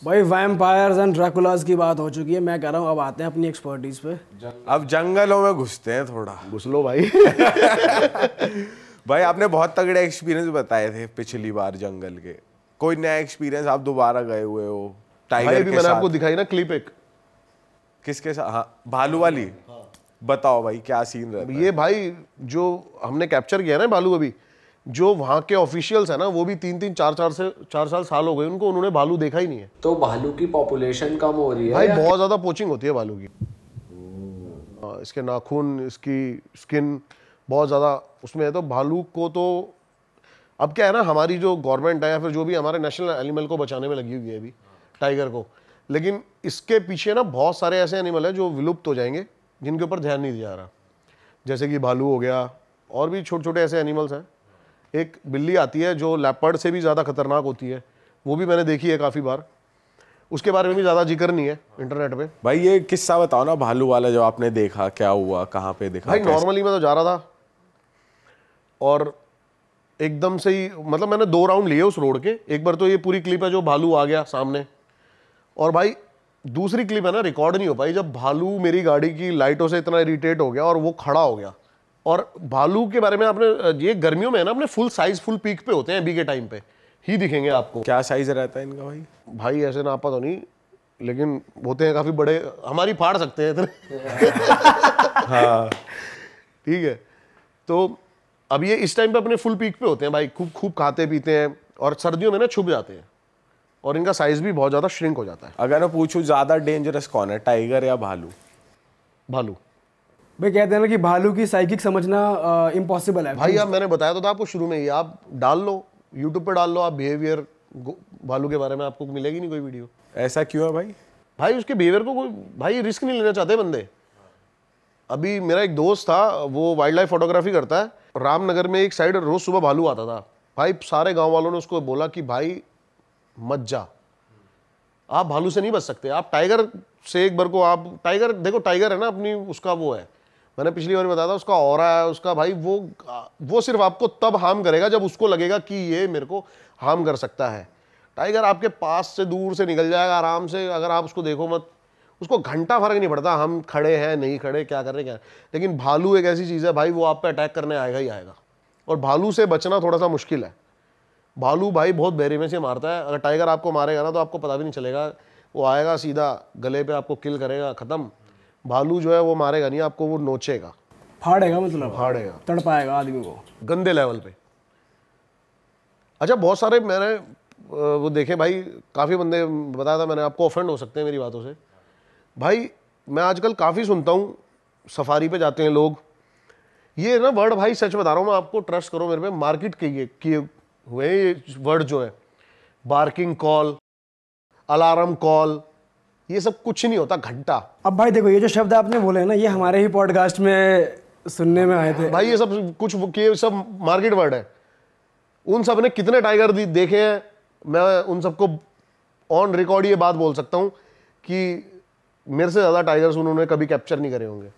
भाई vampires and ड्रैकुलास की बात हो चुकी है, मैं कह रहा हूँ अब आते हैं अपनी एक्सपर्टीज पे। अब जंगलों में घुसते हैं थोड़ा। घुस लो भाई। भाई आपने बहुत तगड़े एक्सपीरियंस बताए थे पिछली बार जंगल के, कोई नया एक्सपीरियंस आप दोबारा गए हुए हो भाई टाइगर अभी के मैंने साथ? आपको दिखाई ना क्लिप एक, किसके साथ? हाँ भालू वाली। बताओ भाई क्या सीन रहता है? ये भाई जो हमने कैप्चर किया ना भालू, अभी जो वहाँ के ऑफिशियल्स है ना वो भी 3-3 4 साल हो गए उनको, उन्होंने भालू देखा ही नहीं है। तो भालू की पॉपुलेशन कम हो रही है भाई बहुत ज्यादा पोचिंग होती है भालू की। इसके नाखून, इसकी स्किन बहुत ज़्यादा उसमें है। तो भालू को तो अब क्या है ना, हमारी जो गवर्नमेंट है या फिर जो भी हमारे नेशनल एनिमल को बचाने में लगी हुई है अभी, टाइगर को, लेकिन इसके पीछे ना बहुत सारे ऐसे एनिमल हैं जो विलुप्त हो जाएंगे जिनके ऊपर ध्यान नहीं दिया जा रहा। जैसे कि भालू हो गया, और भी छोटे छोटे ऐसे एनिमल्स हैं। एक बिल्ली आती है जो लेपर्ड से भी ज़्यादा खतरनाक होती है, वो भी मैंने देखी है काफ़ी बार, उसके बारे में भी ज़्यादा जिक्र नहीं है इंटरनेट पे। भाई ये किस्सा बताओ ना भालू वाला, जो आपने देखा क्या हुआ, कहाँ पे देखा? भाई नॉर्मली मैं तो जा रहा था और एकदम से ही, मतलब मैंने 2 राउंड लिए उस रोड के। एक बार तो ये पूरी क्लिप है जो भालू आ गया सामने, और भाई दूसरी क्लिप है ना, रिकॉर्ड नहीं हो पाई, जब भालू मेरी गाड़ी की लाइटों से इतना इरिटेट हो गया और वो खड़ा हो गया। और भालू के बारे में आपने, ये गर्मियों में है ना, अपने फुल साइज फुल पीक पे होते हैं, अभी के टाइम पे ही दिखेंगे आपको। क्या साइज रहता है इनका भाई? भाई ऐसे नापा तो नहीं, लेकिन होते हैं काफी बड़े, हमारी फाड़ सकते हैं इतने। हाँ ठीक है। तो अब ये इस टाइम पे अपने फुल पीक पे होते हैं भाई, खूब खूब खाते पीते हैं, और सर्दियों में ना छुप जाते हैं और इनका साइज भी बहुत ज्यादा श्रिंक हो जाता है। अगर मैं पूछूं ज्यादा डेंजरस कौन है, टाइगर या भालू? भालू। भाई कहते हैं ना कि भालू की साइकिक समझना इम्पॉसिबल है भाई अब मैंने बताया तो था आपको शुरू में ही, आप डाल लो यूट्यूब पे, डाल लो आप बिहेवियर भालू के बारे में, आपको मिलेगी नहीं कोई वीडियो। ऐसा क्यों है भाई? भाई उसके बिहेवियर को कोई, भाई रिस्क नहीं लेना चाहते बंदे। अभी मेरा एक दोस्त था, वो वाइल्ड लाइफ फोटोग्राफी करता है, रामनगर में एक साइड रोज सुबह भालू आता था। भाई सारे गांव वालों ने उसको बोला कि भाई मत जा, आप भालू से नहीं बच सकते, आप टाइगर से एक बार को, आप टाइगर देखो, टाइगर है ना अपनी, उसका वो है, मैंने पिछली बार बताया था, उसका ऑरा है उसका भाई, वो सिर्फ आपको तब हार्म करेगा जब उसको लगेगा कि ये मेरे को हार्म कर सकता है। टाइगर आपके पास से दूर से निकल जाएगा आराम से, अगर आप उसको देखो मत, उसको घंटा फर्क नहीं पड़ता हम खड़े हैं नहीं खड़े, क्या कर रहे क्या। लेकिन भालू एक ऐसी चीज़ है भाई, वो आप पे अटैक करने आएगा ही आएगा, और भालू से बचना थोड़ा सा मुश्किल है। भालू भाई बहुत बेरहमी से मारता है, अगर टाइगर आपको मारेगा ना तो आपको पता भी नहीं चलेगा, वो आएगा सीधा गले पे आपको किल करेगा, खत्म। भालू जो है वो मारेगा नहीं आपको, वो नोचेगा, फाड़ेगा, मतलब फाड़ेगा, तड़पाएगा आदमी को गंदे लेवल पे। अच्छा बहुत सारे मैंने वो देखे भाई, काफ़ी बंदे, बताया था मैंने आपको, ऑफेंड हो सकते हैं मेरी बातों से। भाई मैं आजकल काफ़ी सुनता हूँ, सफारी पे जाते हैं लोग, ये ना वर्ड भाई सच बता रहा हूँ मैं आपको, ट्रस्ट करो मेरे पे, मार्केट किए हुए ये वर्ड जो है, बार्किंग कॉल, अलार्म कॉल, ये सब कुछ नहीं होता घंटा। अब भाई देखो, ये जो शब्द आपने बोले हैं ना, ये हमारे ही पॉडकास्ट में सुनने में आए थे भाई, ये सब कुछ ये सब मार्केट वर्ड है। उन सब ने कितने टाइगर देखे हैं, मैं उन सबको ऑन रिकॉर्ड ये बात बोल सकता हूं कि मेरे से ज्यादा टाइगर्स उन्होंने कभी कैप्चर नहीं करे होंगे।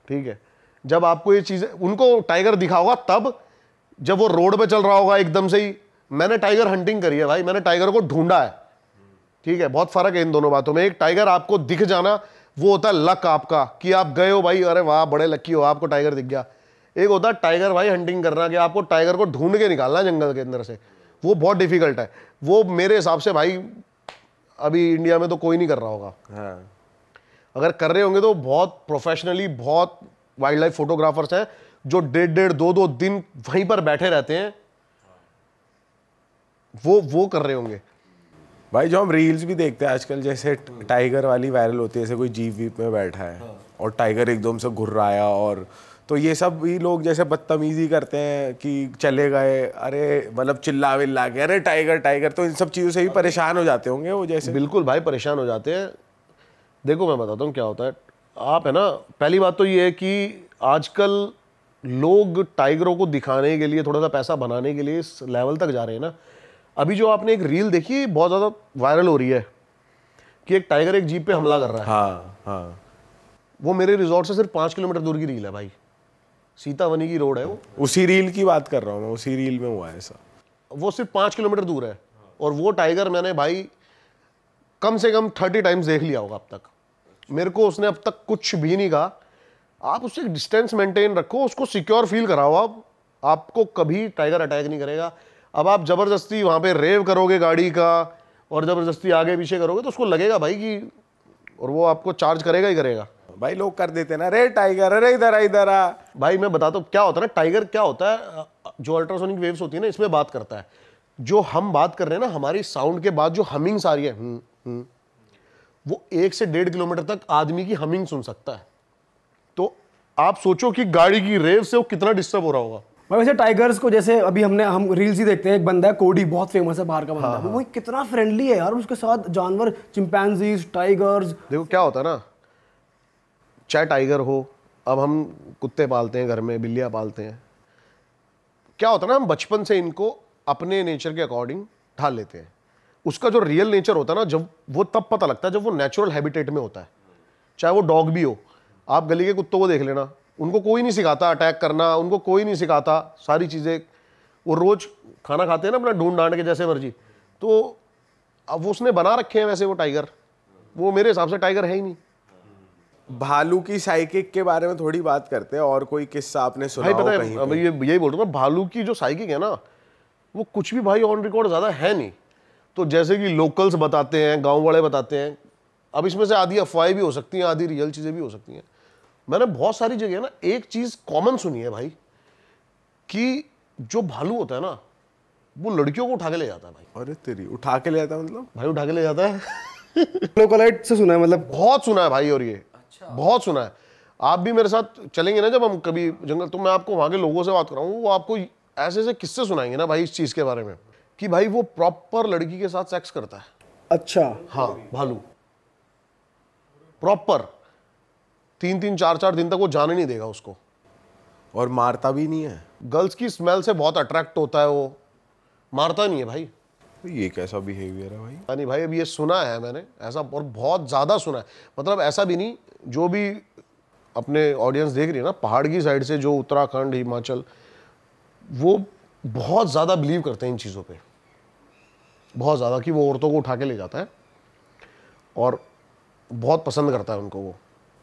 ठीक है, जब आपको ये चीजें, उनको टाइगर दिखा होगा तब जब वो रोड पे चल रहा होगा एकदम से ही। मैंने टाइगर हंटिंग करी है भाई, मैंने टाइगर को ढूंढा है। ठीक है, बहुत फर्क है इन दोनों बातों में। एक टाइगर आपको दिख जाना वो होता है लक आपका, कि आप गए हो भाई, अरे वाह बड़े लकी हो, आपको टाइगर दिख गया। एक होता है टाइगर भाई हंटिंग करना, कि आपको टाइगर को ढूंढ के निकालना जंगल के अंदर से, वो बहुत डिफिकल्ट है। वो मेरे हिसाब से भाई अभी इंडिया में तो कोई नहीं कर रहा होगा। हाँ। अगर कर रहे होंगे तो बहुत प्रोफेशनली, बहुत वाइल्ड लाइफ फोटोग्राफर्स हैं जो 1.5-2 दिन वहीं पर बैठे रहते हैं, वो कर रहे होंगे। भाई जो हम रील्स भी देखते हैं आजकल, जैसे टाइगर वाली वायरल होती है, जैसे कोई जीप वीप में बैठा है और टाइगर एकदम से घुर रहा है, और तो ये सब भी लोग जैसे बदतमीजी करते हैं कि चले गए, अरे मतलब चिल्ला विल्ला के, अरे टाइगर टाइगर, तो इन सब चीज़ों से भी परेशान हो जाते होंगे वो। जैसे बिल्कुल भाई परेशान हो जाते हैं। देखो मैं बताता हूँ क्या होता है, आप है ना, पहली बात तो ये है कि आजकल लोग टाइगरों को दिखाने के लिए, थोड़ा सा पैसा बनाने के लिए इस लेवल तक जा रहे हैं ना। अभी जो आपने एक रील देखी बहुत ज़्यादा वायरल हो रही है कि एक टाइगर एक जीप पे हमला कर रहा है। हाँ हाँ, वो मेरे रिजॉर्ट से सिर्फ 5 किलोमीटर दूर की रील है भाई, सीतावनी की रोड है वो। उसी रील की बात कर रहा हूँ मैं, उसी रील में हुआ है ऐसा। वो सिर्फ 5 किलोमीटर दूर है, और वो टाइगर मैंने भाई कम से कम 30 टाइम्स देख लिया होगा अब तक। मेरे को उसने अब तक कुछ भी नहीं कहा। आप उससे डिस्टेंस मेंटेन रखो, उसको सिक्योर फील कराओ। आप आपको कभी टाइगर अटैक नहीं करेगा। अब आप जबरदस्ती वहां पे रेव करोगे गाड़ी का और जबरदस्ती आगे पीछे करोगे तो उसको लगेगा भाई कि, और वो आपको चार्ज करेगा ही करेगा। भाई लोग कर देते हैं ना, रे टाइगर, अरे इधर आ। भाई मैं बताता हूँ क्या होता है ना, टाइगर क्या होता है, जो अल्ट्रासोनिक वेव्स होती है ना, इसमें बात करता है। जो हम बात कर रहे हैं ना, हमारी साउंड के बाद जो हमिंग्स आ रही है, वो 1 से 1.5 किलोमीटर तक आदमी की हमिंग सुन सकता है। तो आप सोचो कि गाड़ी की रेव से वो कितना डिस्टर्ब हो रहा होगा। भाई वैसे टाइगर्स को जैसे अभी हम रील्स ही देखते हैं, एक बंदा है कोडी, बहुत फेमस है बाहर का बंदा, वो कितना फ्रेंडली है यार उसके साथ जानवर, चिंपैंजीज, टाइगर्स। देखो क्या होता है ना, चाहे टाइगर हो, अब हम कुत्ते पालते हैं घर में, बिल्लियाँ पालते हैं, क्या होता है ना, हम बचपन से इनको अपने नेचर के अकॉर्डिंग ढाल लेते हैं। उसका जो रियल नेचर होता है ना, जब वो तब पता लगता है जब वो नेचुरल हैबिटेट में होता है। चाहे वो डॉग भी हो, आप गली के कुत्तों को देख लेना, उनको कोई नहीं सिखाता अटैक करना, उनको कोई नहीं सिखाता सारी चीज़ें। वो रोज खाना खाते हैं ना अपना ढूंढ डांट के जैसे मर्जी, तो अब वो उसने बना रखे हैं वैसे वो टाइगर। वो मेरे हिसाब से टाइगर है ही नहीं। भालू की साइकिक के बारे में थोड़ी बात करते हैं, और कोई किस्सा आपने सुना भाई हो पता कहीं है, अब पे? यही बोल रहा हूँ, भालू की जो साइकिक है ना, वो कुछ भी भाई ऑन रिकॉर्ड ज़्यादा है नहीं। तो जैसे कि लोकल्स बताते हैं, गांव वाले बताते हैं, अब इसमें से आधी अफवाहें भी हो सकती हैं, आधी रियल चीज़ें भी हो सकती हैं। मैंने बहुत सारी जगह ना एक चीज़ कॉमन सुनी है भाई, कि जो भालू होता है ना, वो लड़कियों को उठा के ले जाता है भाई। अरे तेरी, उठा के ले जाता मतलब? भाई उठा के ले जाता है। लोकलाइट से सुना है, मतलब बहुत सुना है भाई, और ये बहुत सुना है। आप भी मेरे साथ चलेंगे ना जब हम कभी जंगल, तो मैं आपको वहां के लोगों से बात कराऊंगा, वो आपको ऐसे ऐसे किस्से सुनाएंगे ना भाई इस चीज के बारे में, कि भाई वो प्रॉपर लड़की के साथ सेक्स करता है। अच्छा। हाँ, भालू प्रॉपर 3-3, 4-4 दिन तक वो जाने नहीं देगा उसको, और मारता भी नहीं है? गर्ल्स की स्मेल से बहुत अट्रैक्ट होता है वो, मारता नहीं है भाई। ये कैसा बिहेवियर है भाई? नहीं भाई, अब ये सुना है मैंने ऐसा, और बहुत ज़्यादा सुना है। मतलब ऐसा भी नहीं, जो भी अपने ऑडियंस देख रही है ना पहाड़ की साइड से, जो उत्तराखंड, हिमाचल, वो बहुत ज़्यादा बिलीव करते हैं इन चीज़ों पे, बहुत ज़्यादा, कि वो औरतों को उठा के ले जाता है और बहुत पसंद करता है उनको वो।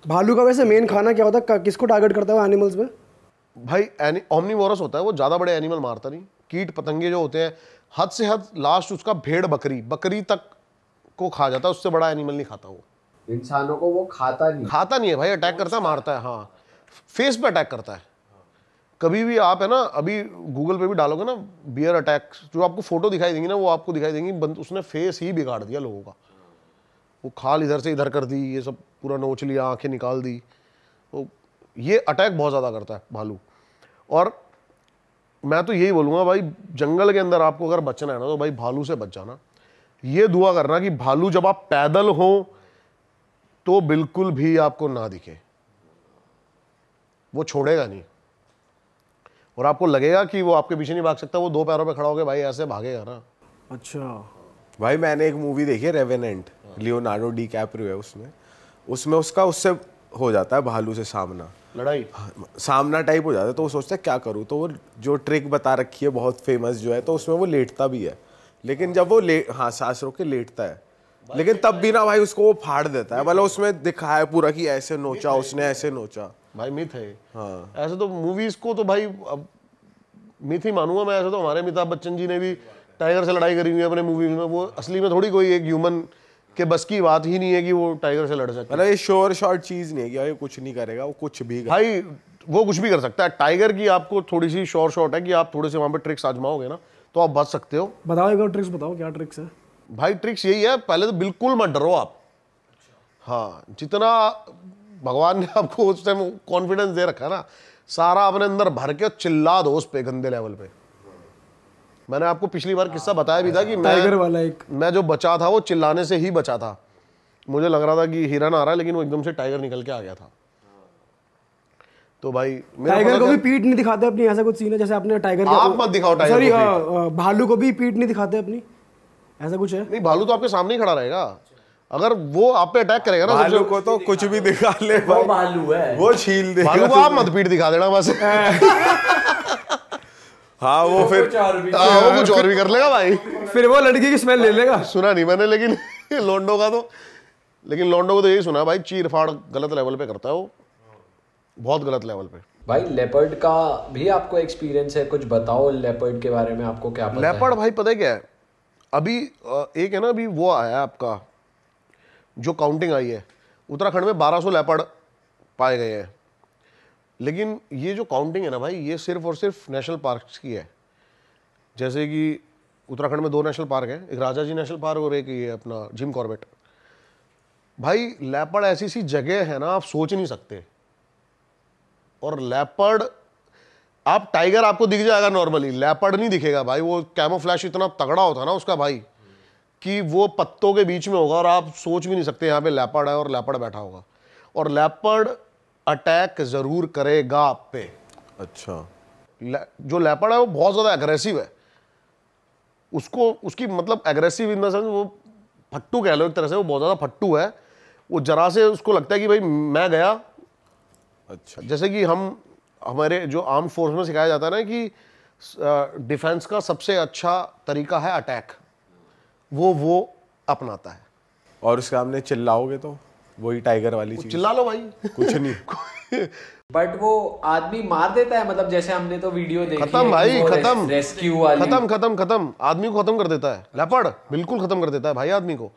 भालू का वैसे मेन खाना क्या होता है, किसको टारगेट करता है एनिमल्स में? भाई ओमनीवोरस होता है वो, ज़्यादा बड़े एनिमल मारता नहीं। कीट पतंगे जो होते हैं, हद से हद लास्ट उसका भेड़ बकरी तक को खा जाता है, उससे बड़ा एनिमल नहीं खाता वो। इंसानों को वो खाता नहीं है भाई, अटैक करता है, मारता है। हाँ, फेस पे अटैक करता है। कभी भी आप है ना, अभी गूगल पे भी डालोगे ना बियर अटैक, जो आपको फोटो दिखाई देंगी ना, वो आपको दिखाई देंगी उसने फेस ही बिगाड़ दिया लोगों का। वो खाल इधर से इधर कर दी, ये सब पूरा नोच लिया, आंखें निकाल दी। तो ये अटैक बहुत ज़्यादा करता है भालू। और मैं तो यही बोलूँगा भाई, जंगल के अंदर आपको अगर बचना है ना, तो भाई भालू से बच जाना। ये दुआ करना कि भालू जब आप पैदल हो तो बिल्कुल भी आपको ना दिखे, वो छोड़ेगा नहीं, और आपको लगेगा कि वो आपके पीछे नहीं भाग सकता, वो 2 पैरों पे खड़ा होकर भाई ऐसे भागेगा ना। अच्छा भाई मैंने एक मूवी देखी है रेवेनेंट, लियोनार्डो डी कैप्रियो है उसमें उसका उससे हो जाता है भालू से सामना टाइप हो जाता है। तो वो सोचता है क्या करूँ, तो वो जो ट्रिक बता रखी है बहुत फेमस जो है, तो उसमें वो लेटता भी है, लेकिन जब वो सांस रोक के लेटता है, लेकिन तब भी ना भाई उसको वो फाड़ देता है। मतलब उसमें दिखाया है पूरा कि ऐसे नोचा उसने, ऐसे नोचा। भाई मिथ है। हाँ, ऐसे तो मूवीज को तो भाई अब मिथ ही मानूंगा मैं। ऐसे तो हमारे अमिताभ बच्चन जी ने भी टाइगर से लड़ाई करी हुई है अपने मूवी में। वो असली में थोड़ी कोई एक ह्यूमन के बस की बात ही नहीं है कि वो टाइगर से लड़ सकता है। मतलब ये श्योर शॉर्ट चीज नहीं है कि भाई कुछ नहीं करेगा, वो कुछ भी भाई वो कुछ भी कर सकता है। टाइगर की आपको थोड़ी सी श्योर शॉट है कि आप थोड़े से वहां पे ट्रिक्स आजमाओगे ना तो आप बच सकते हो। बताओ एक बार ट्रिक्स बताओ, क्या ट्रिक्स है? भाई ट्रिक्स यही है, पहले तो बिल्कुल मत डरो आप। हाँ, जितना भगवान ने आपको उस टाइम कॉन्फिडेंस दे रखा है ना, सारा अपने अंदर भर के चिल्ला दो उस पे गंदे लेवल पे। मैंने आपको पिछली बार किस्सा बताया भी था कि मैं जो बचा था वो चिल्लाने से ही बचा था। मुझे लग रहा था कि हिरन आ रहा है, लेकिन वो एकदम से टाइगर निकल के आ गया था। तो भाई टाइगर को भी पीठ नहीं दिखाते अपनी, ऐसा कुछ सीन है जैसे आपने टाइगर आप मत दिखाओ टाइगर सॉरी भालू को भी पीठ नहीं दिखाते अपनी, ऐसा कुछ है? नहीं, भालू तो आपके सामने ही खड़ा रहेगा। अगर वो आप पे अटैक करेगा ना, भालू को तो कुछ भी दिखा ले, वो भालू है, वो छील देगा। भालू को आप मत पीठ दिखा देना बस। हाँ, वो फिर वो कुछ और भी कर लेगा भाई। फिर वो लड़की की स्मेल ले लेगा। सुना नहीं मैंने, लेकिन लोंडो का तो, लेकिन लोंडो को तो यही सुना भाई, चीर फाड़ गलत लेवल पे करता है वो, बहुत गलत लेवल पे। भाई लेपर्ड का भी आपको एक्सपीरियंस है, कुछ बताओ लेपर्ड के बारे में, आपको क्या पता लेपर्ड है? भाई पता है क्या है, अभी एक है ना, अभी वो आया आपका जो काउंटिंग आई है, उत्तराखंड में 1200 लेपर्ड पाए गए हैं। लेकिन ये जो काउंटिंग है ना भाई, ये सिर्फ और सिर्फ नेशनल पार्क्स की है। जैसे कि उत्तराखंड में 2 नेशनल पार्क हैं, एक राजा जी नेशनल पार्क और एक ये अपना जिम कॉर्बेट। भाई लेपर्ड ऐसी सी जगह है ना, आप सोच नहीं सकते। और लेपर्ड, आप टाइगर आपको दिख जाएगा नॉर्मली, लेपर्ड नहीं दिखेगा भाई। वो कैमोफ्लैश इतना तगड़ा होता है ना उसका भाई, कि वो पत्तों के बीच में होगा और आप सोच भी नहीं सकते यहाँ पे लेपर्ड है और लेपर्ड बैठा होगा। और लेपर्ड अटैक जरूर करेगा आप पे। अच्छा, जो लेपर्ड है वो बहुत ज्यादा एग्रेसिव है। उसको उसकी मतलब एग्रेसिव इन द सेंस, वो फट्टू कह लो एक तरह से, वो बहुत ज्यादा फट्टू है। वो जरा से उसको लगता है कि भाई मैं गया। अच्छा, जैसे कि हमारे जो आर्म फोर्स में सिखाया जाता है ना कि डिफेंस का सबसे अच्छा तरीका है अटैक, वो अपनाता है। और उसके सामने चिल्लाओगे तो वही टाइगर वाली चीज, चिल्ला लो भाई। कुछ नहीं। बट वो आदमी मार देता है, मतलब जैसे हमने तो वीडियो देखी खत्म है भाई, खत्म, रेस्क्यू वाली, खत्म आदमी को खत्म कर देता है लेपर्ड, बिल्कुल खत्म कर देता है भाई आदमी को।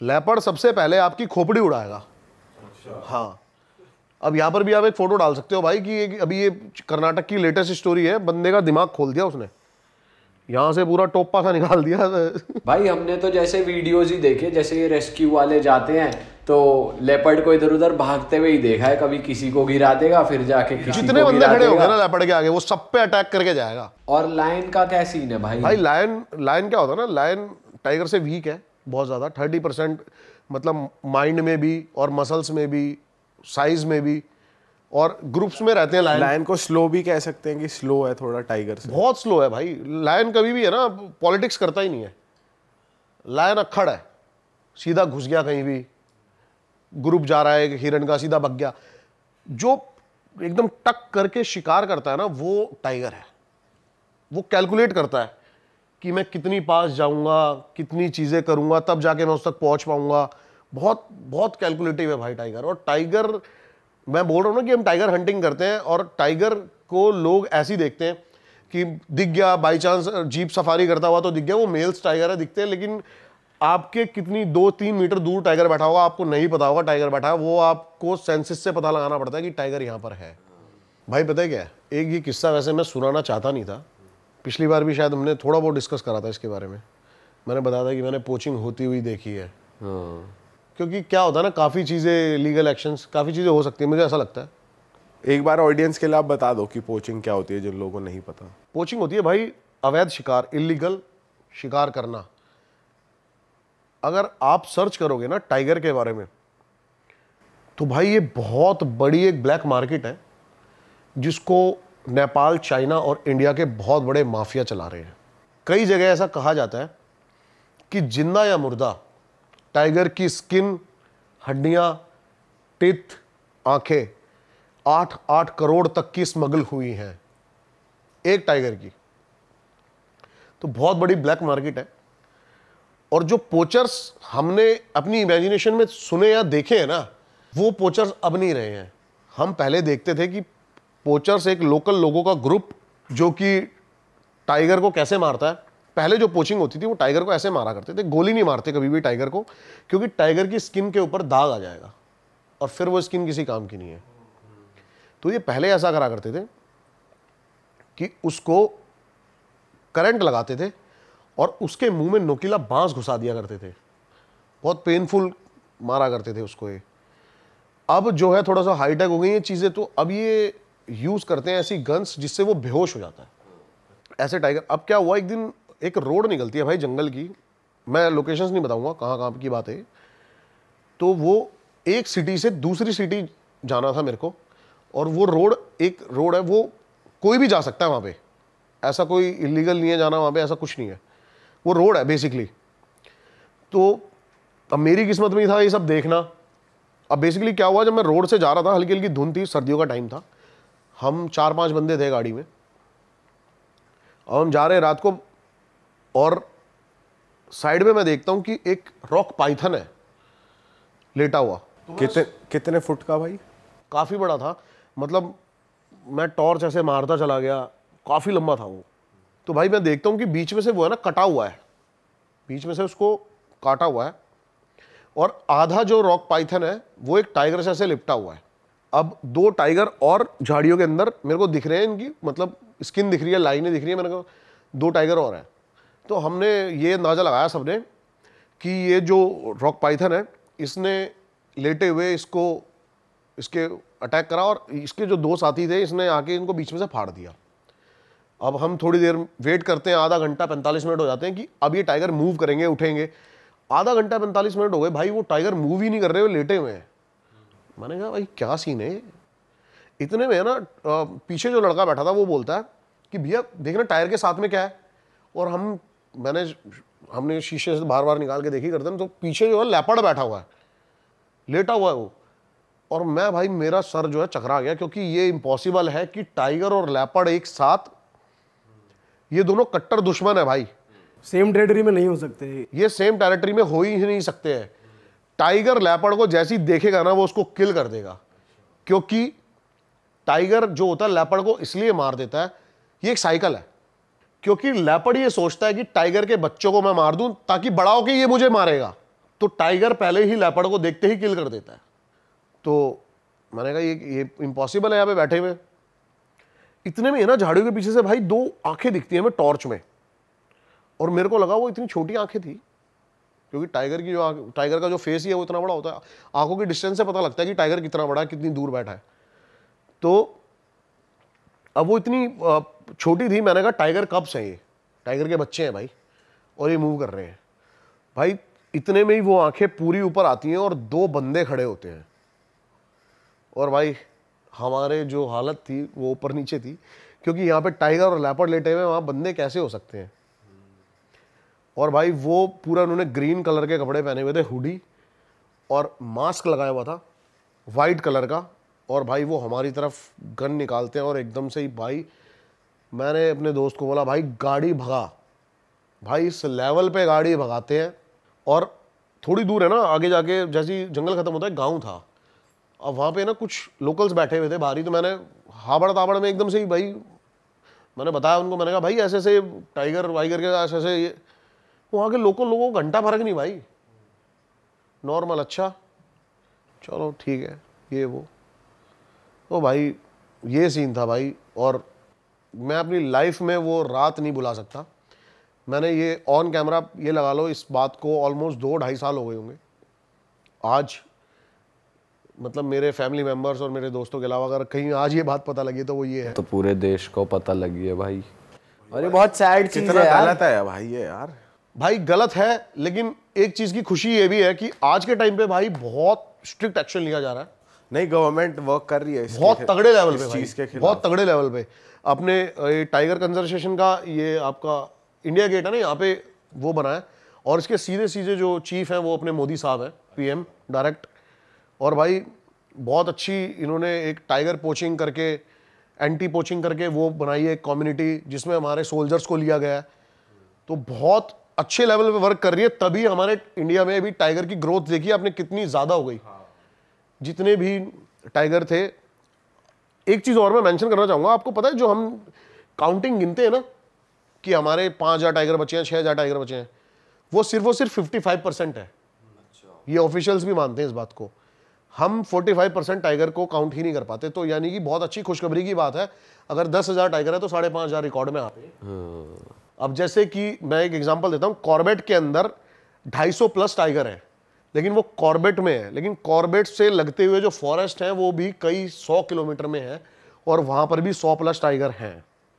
लेपर्ड सबसे पहले आपकी खोपड़ी उड़ाएगा। हाँ, अब यहाँ पर भी आप एक फोटो डाल सकते हो भाई कि अभी ये कर्नाटक की लेटेस्ट स्टोरी है, बंदे का दिमाग खोल दिया उसने, यहाँ से पूरा टोपा सा निकाल दिया। भाई हमने तो जैसे वीडियोज ही देखे, जैसे ये रेस्क्यू वाले जाते हैं तो लेपर्ड को इधर उधर भागते हुए ही देखा है, कभी किसी को गिरा देगा, फिर जाके किसी जितने को बंदे गिरा खड़े होंगे देगा। ना लेपर्ड के आगे, वो सब पे अटैक करके जाएगा। और लायन का क्या सीन है भाई? भाई लायन क्या होता है ना, लायन टाइगर से वीक है बहुत ज्यादा, 30% मतलब माइंड में भी और मसल्स में भी, साइज में भी, और ग्रुप्स में रहते हैं। लायन को स्लो भी कह सकते हैं कि स्लो है थोड़ा टाइगर से, बहुत स्लो है भाई। लायन कभी भी है ना पॉलिटिक्स करता ही नहीं है। लायन अक्खड़ है, सीधा घुस गया कहीं भी, ग्रुप जा रहा है हिरन का, सीधा भग गया। जो एकदम टक करके शिकार करता है ना, वो टाइगर है। वो कैलकुलेट करता है कि मैं कितनी पास जाऊंगा, कितनी चीजें करूंगा, तब जाके मैं उस तक पहुंच पाऊंगा। बहुत बहुत कैलकुलेटिव है भाई टाइगर। और टाइगर, मैं बोल रहा हूं ना कि हम टाइगर हंटिंग करते हैं, और टाइगर को लोग ऐसे ही देखते हैं कि दिख गया बाई चांस, जीप सफारी करता हुआ तो दिख गया, वो मेल्स टाइगर है दिखते हैं। लेकिन आपके कितनी 2-3 मीटर दूर टाइगर बैठा होगा, आपको नहीं पता होगा टाइगर बैठा है। वो आपको सेंसिस से पता लगाना पड़ता है कि टाइगर यहाँ पर है। भाई पता है क्या है, एक ये किस्सा वैसे मैं सुनाना चाहता नहीं था, पिछली बार भी शायद हमने थोड़ा बहुत डिस्कस करा था इसके बारे में। मैंने बताया था कि मैंने पोचिंग होती हुई देखी है। क्योंकि क्या होता है ना, काफ़ी चीज़ें, लीगल एक्शंस, काफ़ी चीज़ें हो सकती है, मुझे ऐसा लगता है। एक बार ऑडियंस के लिए आप बता दो कि पोचिंग क्या होती है, जिन लोगों को नहीं पता। पोचिंग होती है भाई अवैध शिकार, इलीगल शिकार करना। अगर आप सर्च करोगे ना टाइगर के बारे में, तो भाई ये बहुत बड़ी एक ब्लैक मार्केट है, जिसको नेपाल, चाइना और इंडिया के बहुत बड़े माफिया चला रहे हैं। कई जगह ऐसा कहा जाता है कि जिंदा या मुर्दा टाइगर की स्किन, हड्डियां, टिथ, आंखें 8-8 करोड़ तक की स्मगल हुई हैं एक टाइगर की। तो बहुत बड़ी ब्लैक मार्केट है। और जो पोचर्स हमने अपनी इमेजिनेशन में सुने या देखे हैं ना, वो पोचर्स अब नहीं रहे हैं। हम पहले देखते थे कि पोचर्स एक लोकल लोगों का ग्रुप जो कि टाइगर को कैसे मारता है। पहले जो पोचिंग होती थी वो टाइगर को ऐसे मारा करते थे, गोली नहीं मारते कभी भी टाइगर को, क्योंकि टाइगर की स्किन के ऊपर दाग आ जाएगा और फिर वो स्किन किसी काम की नहीं है। तो ये पहले ऐसा करा करते थे कि उसको करंट लगाते थे और उसके मुंह में नोकीला बांस घुसा दिया करते थे, बहुत पेनफुल मारा करते थे उसको। ये अब जो है थोड़ा सा हाईटेक हो गई ये चीज़ें, तो अब ये यूज़ करते हैं ऐसी गन्स जिससे वो बेहोश हो जाता है ऐसे टाइगर। अब क्या हुआ, एक दिन एक रोड निकलती है भाई जंगल की, मैं लोकेशंस नहीं बताऊंगा कहाँ कहाँ की बात है। तो वो एक सिटी से दूसरी सिटी जाना था मेरे को, और वो रोड एक रोड है, वो कोई भी जा सकता है वहाँ पे, ऐसा कोई इलीगल नहीं है जाना वहाँ पे, ऐसा कुछ नहीं है, वो रोड है बेसिकली। तो अब मेरी किस्मत में ही था ये सब देखना। अब बेसिकली क्या हुआ, जब मैं रोड से जा रहा था, हल्की हल्की धुंध थी, सर्दियों का टाइम था, हम 4-5 बंदे थे गाड़ी में, और हम जा रहे रात को, और साइड में मैं देखता हूँ कि एक रॉक पाइथन है लेटा हुआ। कितने फुट का भाई? काफ़ी बड़ा था, मतलब मैं टॉर्च ऐसे मारता चला गया, काफ़ी लंबा था वो। तो भाई मैं देखता हूँ कि बीच में से वो है ना कटा हुआ है, बीच में से उसको काटा हुआ है, और आधा जो रॉक पाइथन है वो एक टाइगर से ऐसे लिपटा हुआ है। अब 2 टाइगर और झाड़ियों के अंदर मेरे को दिख रहे हैं, इनकी मतलब स्किन दिख रही है, लाइनें दिख रही है, मैंने कहा 2 टाइगर और हैं। तो हमने ये अंदाज़ा लगाया सबने कि ये जो रॉक पाइथन है इसने लेटे हुए इसके अटैक करा, और इसके जो 2 साथी थे इसने आके इनको बीच में से फाड़ दिया। अब हम थोड़ी देर वेट करते हैं, आधा घंटा 45 मिनट हो जाते हैं कि अब ये टाइगर मूव करेंगे, उठेंगे। आधा घंटा 45 मिनट हो गए भाई, वो टाइगर मूव ही नहीं कर रहे, वो लेटे हुए हैं। मैंने कहा भाई क्या सीन है। इतने में है ना पीछे जो लड़का बैठा था वो बोलता है कि भैया देखना टायर के साथ में क्या है, और हमने शीशे से बार बार निकाल के देखी करते हैं, तो पीछे जो है लेपर्ड बैठा हुआ है, लेटा हुआ है वो। और मैं भाई मेरा सर जो है चकरा गया, क्योंकि ये इम्पॉसिबल है कि टाइगर और लेपर्ड एक साथ, ये दोनों कट्टर दुश्मन है भाई, सेम टेरिटरी में नहीं हो सकते, ये सेम टेरिटरी में हो ही नहीं सकते हैं। टाइगर लेपर्ड को जैसी देखेगा ना वो उसको किल कर देगा, क्योंकि टाइगर जो होता है लेपर्ड को इसलिए मार देता है, ये एक साइकिल है, क्योंकि लेपर्ड ये सोचता है कि टाइगर के बच्चों को मैं मार दूं ताकि बड़ा होके ये मुझे मारेगा, तो टाइगर पहले ही लेपर्ड को देखते ही किल कर देता है। तो मैंने कहा ये इम्पॉसिबल है यहाँ पे बैठे हुए। इतने में है ना झाड़ियों के पीछे से भाई 2 आंखें दिखती हैं हमें टॉर्च में, और मेरे को लगा वो इतनी छोटी आंखें थी, क्योंकि टाइगर का जो फेस ही है वो इतना बड़ा होता है, आंखों की डिस्टेंस से पता लगता है कि टाइगर कितना बड़ा है, कितनी दूर बैठा है। तो अब वो इतनी छोटी थी, मैंने कहा टाइगर कब्स हैं, ये टाइगर के बच्चे हैं भाई, और ये मूव कर रहे हैं। भाई इतने में ही वो आंखें पूरी ऊपर आती हैं और 2 बंदे खड़े होते हैं, और भाई हमारे जो हालत थी वो ऊपर नीचे थी, क्योंकि यहाँ पे टाइगर और लेपर्ड लेटे हुए, वहाँ बंदे कैसे हो सकते हैं। और भाई वो पूरा उन्होंने ग्रीन कलर के कपड़े पहने हुए थे, हुडी, और मास्क लगाया हुआ था वाइट कलर का, और भाई वो हमारी तरफ गन निकालते हैं, और एकदम से ही भाई मैंने अपने दोस्त को बोला भाई गाड़ी भगा, भाई इस लेवल पे गाड़ी भगाते हैं। और थोड़ी दूर है ना आगे जाके, जैसे जंगल खत्म होता है गांव था, अब वहाँ पे ना कुछ लोकल्स बैठे हुए थे बाहरी, तो मैंने हाबड़ ताबड़ में एकदम से ही भाई मैंने बताया उनको, मैंने कहा भाई ऐसे ऐसे टाइगर वाइगर के ऐसे ऐसे, ये वहाँ के लोकल लोगों को घंटा फर्क नहीं भाई, नॉर्मल, अच्छा चलो ठीक है ये वो। तो भाई ये सीन था भाई, और मैं अपनी लाइफ में वो रात नहीं भुला सकता। मैंने ये ऑन कैमरा ये लगा लो, इस बात को ऑलमोस्ट 2-2.5 साल हो गए होंगे आज, मतलब मेरे फैमिली मेंबर्स और मेरे दोस्तों के अलावा अगर कहीं आज ये बात पता लगी तो वो ये है। तो पूरे देश को पता लगी है भाई, और ये बहुत सैड चीज कितना है यार। गलत है भाई ये यार। भाई गलत है, लेकिन एक चीज की खुशी ये भी है कि आज के टाइम पे भाई बहुत स्ट्रिक्ट एक्शन लिया जा रहा है। नहीं, गवर्नमेंट वर्क कर रही है बहुत तगड़े लेवल पे चीज के भाई, खिलाफ। बहुत तगड़े लेवल पे। अपने टाइगर कंजर्वेशन का ये आपका इंडिया गेट है ना, यहाँ पे वो बना है, और इसके सीधे सीधे जो चीफ हैं वो अपने मोदी साहब हैं, पीएम डायरेक्ट। और भाई बहुत अच्छी इन्होंने एक टाइगर पोचिंग करके, एंटी पोचिंग करके वो बनाई है कम्युनिटी, जिसमें हमारे सोल्जर्स को लिया गया है। तो बहुत अच्छे लेवल पे वर्क कर रही है, तभी हमारे इंडिया में अभी टाइगर की ग्रोथ देखिए आपने कितनी ज़्यादा हो गई। जितने भी टाइगर थे, एक चीज़ और मैं मेंशन करना चाहूँगा, आपको पता है जो हम काउंटिंग गिनते हैं ना कि हमारे 5,000 टाइगर बचे हैं, 6,000 टाइगर बचे हैं, वो सिर्फ 55% है। ये ऑफिशियल्स भी मानते हैं इस बात को। हम 45% टाइगर को काउंट ही नहीं कर पाते, तो यानी कि बहुत अच्छी खुशखबरी की बात है। अगर 10,000 टाइगर है तो 5,500 रिकॉर्ड में आते हैं। अब जैसे कि मैं एक एग्जांपल देता हूँ, कॉर्बेट के अंदर 250+ टाइगर है, लेकिन वो कॉर्बेट में है, लेकिन कॉर्बेट से लगते हुए जो फॉरेस्ट है वो भी कई 100 किलोमीटर में है, और वहाँ पर भी 100+ टाइगर हैं।